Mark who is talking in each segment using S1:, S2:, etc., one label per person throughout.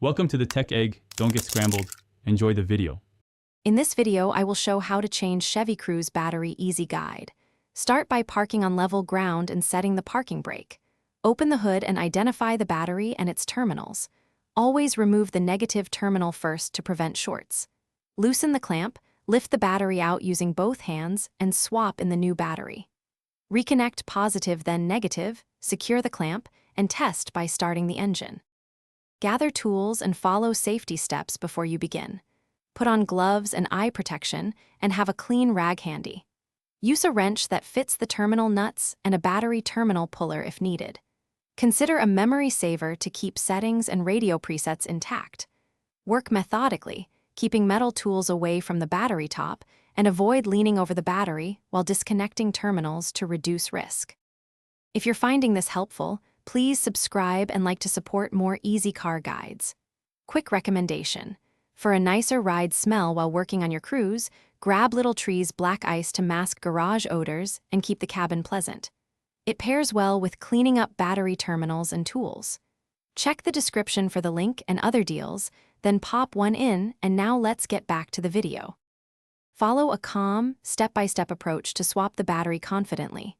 S1: Welcome to the Tech Egg. Don't get scrambled. Enjoy the video.
S2: In this video, I will show how to change Chevy Cruze battery easy guide. Start by parking on level ground and setting the parking brake. Open the hood and identify the battery and its terminals. Always remove the negative terminal first to prevent shorts. Loosen the clamp, lift the battery out using both hands, and swap in the new battery. Reconnect positive then negative, secure the clamp, and test by starting the engine. Gather tools and follow safety steps before you begin. Put on gloves and eye protection and have a clean rag handy. Use a wrench that fits the terminal nuts and a battery terminal puller if needed. Consider a memory saver to keep settings and radio presets intact. Work methodically, keeping metal tools away from the battery top, and avoid leaning over the battery while disconnecting terminals to reduce risk. If you're finding this helpful, please subscribe and like to support more easy car guides. Quick recommendation. For a nicer ride smell while working on your Cruze, grab Little Tree's black ice to mask garage odors and keep the cabin pleasant. It pairs well with cleaning up battery terminals and tools. Check the description for the link and other deals, then pop one in, and now let's get back to the video. Follow a calm, step-by-step approach to swap the battery confidently.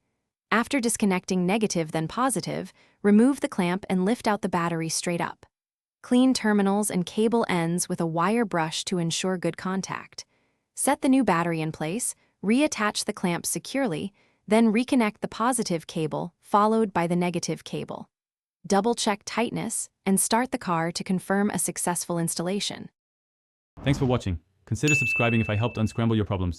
S2: After disconnecting negative then positive, remove the clamp and lift out the battery straight up. Clean terminals and cable ends with a wire brush to ensure good contact. Set the new battery in place, reattach the clamp securely, then reconnect the positive cable followed by the negative cable. Double-check tightness and start the car to confirm a successful installation.
S1: Thanks for watching. Consider subscribing if I helped unscramble your problems.